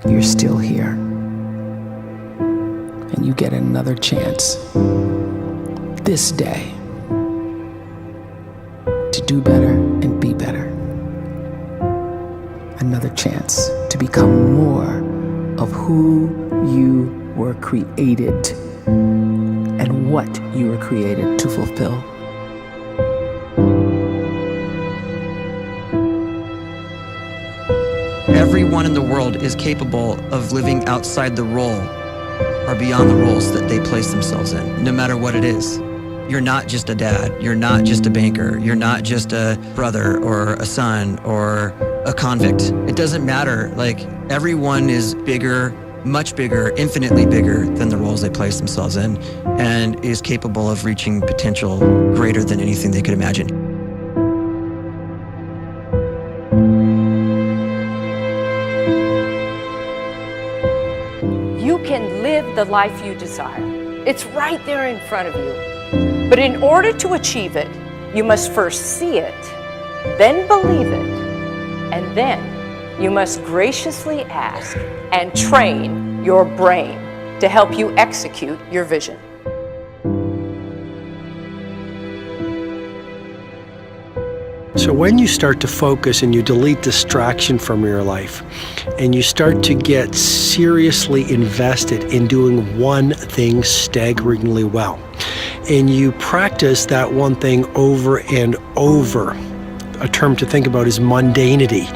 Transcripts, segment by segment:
you're still here. And you get another chance this day to do better and be better. Another chance to become more of who you were created and what you were created to fulfill. Everyone in the world is capable of living outside the role or beyond the roles that they place themselves in, no matter what it is. You're not just a dad, you're not just a banker, you're not just a brother or a son or a convict. It doesn't matter. Like, everyone is bigger, much bigger, infinitely bigger than the roles they place themselves in, and is capable of reaching potential greater than anything they could imagine. You can live the life you desire. It's right there in front of you. But in order to achieve it, you must first see it, then believe it, and then you must graciously ask and train your brain to help you execute your vision. So when you start to focus and you delete distraction from your life, and you start to get seriously invested in doing one thing staggeringly well, and you practice that one thing over and over, a term to think about is mundanity.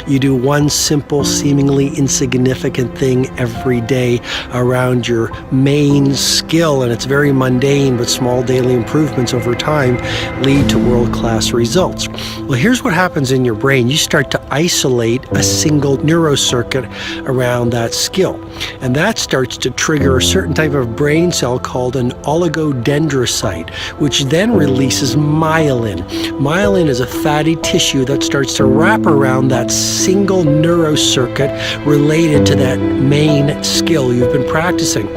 You do one simple, seemingly insignificant thing every day around your main skill, and it's very mundane, but small daily improvements over time lead to world-class results. Well, here's what happens in your brain. You start to isolate a single neurocircuit around that skill, and that starts to trigger a certain type of brain cell called an oligodendrocyte, which then releases myelin. Myelin is a fatty tissue that starts to wrap around that single neurocircuit related to that main skill you've been practicing.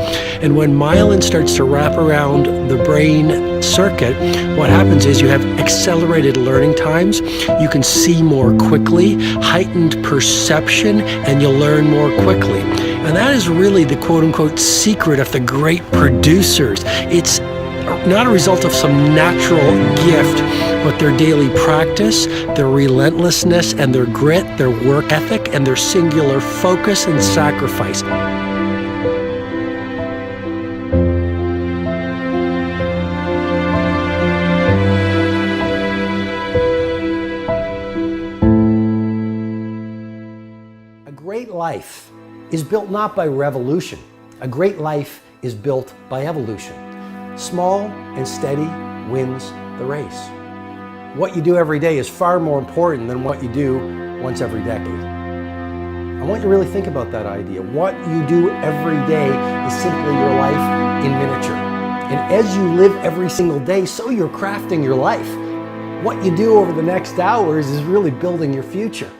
And when myelin starts to wrap around the brain circuit, what happens is you have accelerated learning times, you can see more quickly, heightened perception, and you'll learn more quickly. And that is really the quote-unquote secret of the great producers. It's not a result of some natural gift, but their daily practice, their relentlessness and their grit, their work ethic, and their singular focus and sacrifice. A great life is built not by revolution. A great life is built by evolution. Small and steady wins the race. What you do every day is far more important than what you do once every decade. I want you to really think about that idea. What you do every day is simply your life in miniature. And as you live every single day, so you're crafting your life. What you do over the next hours is really building your future.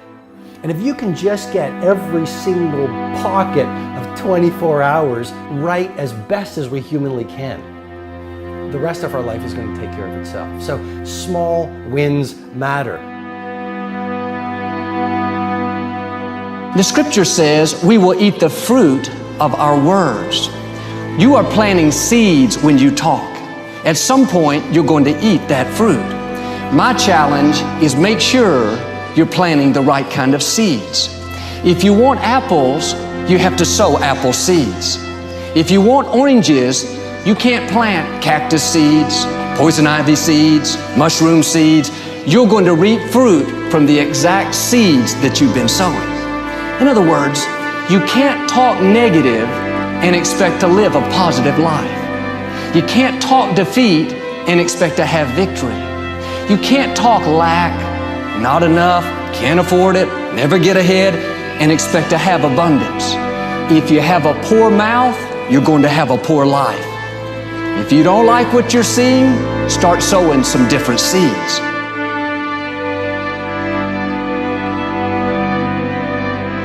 And if you can just get every single pocket of 24 hours right as best as we humanly can, the rest of our life is going to take care of itself. So small wins matter. The scripture says we will eat the fruit of our words. You are planting seeds when you talk. At some point, you're going to eat that fruit. My challenge is make sure you're planting the right kind of seeds. If you want apples, you have to sow apple seeds. If you want oranges, you can't plant cactus seeds, poison ivy seeds, mushroom seeds. You're going to reap fruit from the exact seeds that you've been sowing. In other words, you can't talk negative and expect to live a positive life. You can't talk defeat and expect to have victory. You can't talk lack, not enough, can't afford it, never get ahead, and expect to have abundance. If you have a poor mouth, you're going to have a poor life. If you don't like what you're seeing, start sowing some different seeds.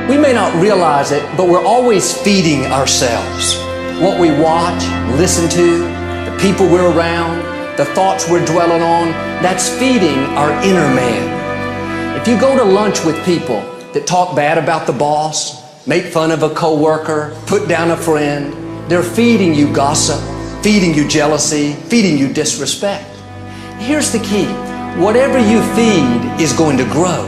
We may not realize it, but we're always feeding ourselves. What we watch, listen to, the people we're around, the thoughts we're dwelling on, that's feeding our inner man. If you go to lunch with people that talk bad about the boss, make fun of a coworker, put down a friend. They're feeding you gossip, feeding you jealousy, feeding you disrespect. Here's the key. Whatever you feed is going to grow.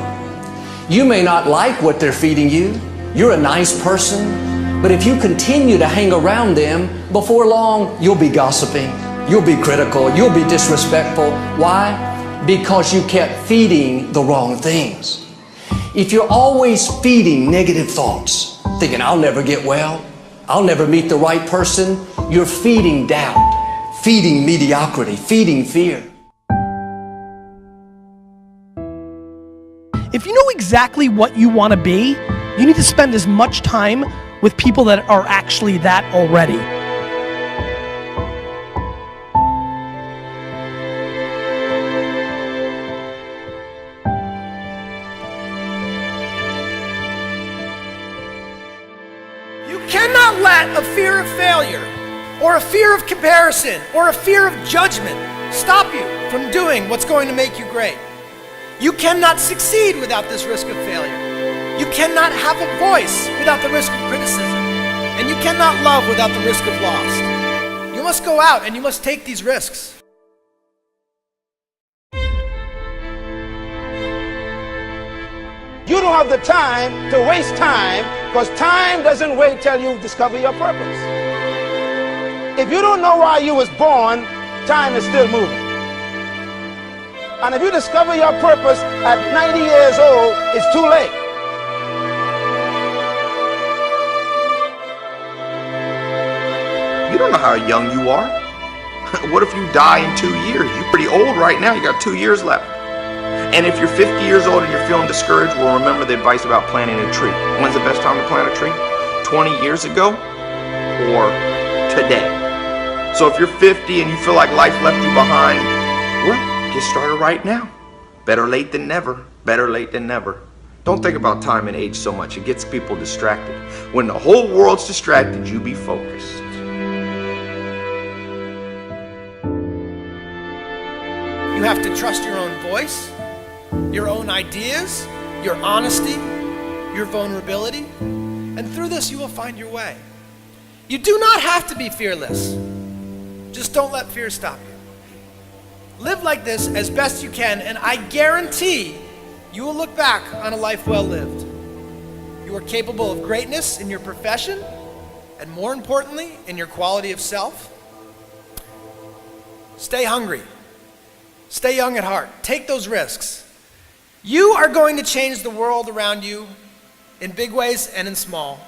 You may not like what they're feeding you. You're a nice person, but if you continue to hang around them, before long, you'll be gossiping, you'll be critical, you'll be disrespectful. Why? Because you kept feeding the wrong things. If you're always feeding negative thoughts, thinking, I'll never get well, I'll never meet the right person, you're feeding doubt, feeding mediocrity, feeding fear. If you know exactly what you want to be, you need to spend as much time with people that are actually that already. You cannot let a fear of failure, or a fear of comparison, or a fear of judgment stop you from doing what's going to make you great. You cannot succeed without this risk of failure. You cannot have a voice without the risk of criticism. And you cannot love without the risk of loss. You must go out and you must take these risks. You don't have the time to waste time, because time doesn't wait till you discover your purpose. If you don't know why you was born, time is still moving. And if you discover your purpose at 90 years old, it's too late. You don't know how young you are. What if you die in 2 years? You're pretty old right now. You got 2 years left. And if you're 50 years old and you're feeling discouraged, well, remember the advice about planting a tree. When's the best time to plant a tree? 20 years ago or today? So if you're 50 and you feel like life left you behind, well, get started right now. Better late than never. Better late than never. Don't think about time and age so much. It gets people distracted. When the whole world's distracted, you be focused. You have to trust your own voice, your own ideas, your honesty, your vulnerability, and through this you will find your way. You do not have to be fearless. Just don't let fear stop you. Live like this as best you can, and I guarantee you will look back on a life well lived. You are capable of greatness in your profession, and more importantly, in your quality of self. Stay hungry. Stay young at heart. Take those risks. You are going to change the world around you in big ways and in small.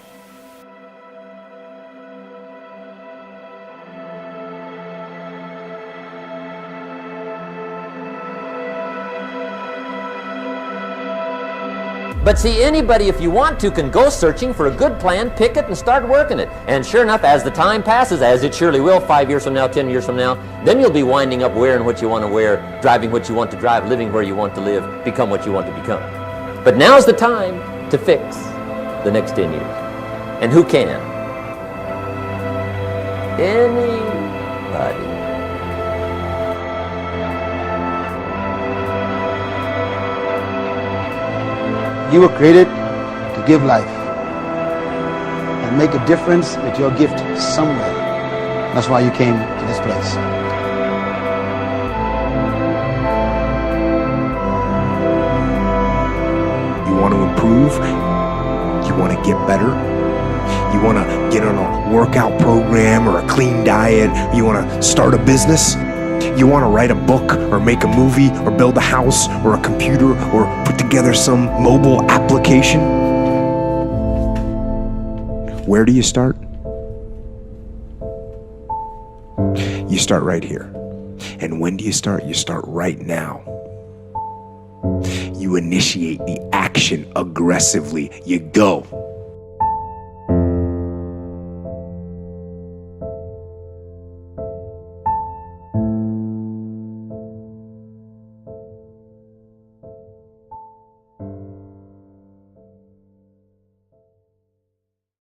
But see, anybody, if you want to, can go searching for a good plan, pick it, and start working it. And sure enough, as the time passes, as it surely will, 5 years from now, 10 years from now, then you'll be winding up wearing what you want to wear, driving what you want to drive, living where you want to live, become what you want to become. But now's the time to fix the next 10 years. And who can? Anybody. You were created to give life and make a difference with your gift somewhere. That's why you came to this place. You want to improve? You want to get better? You want to get on a workout program or a clean diet? You want to start a business? You want to write a book or make a movie or build a house or a computer or put together some mobile application? Where do you start? You start right here. And when do you start? You start right now. You initiate the action aggressively. You go.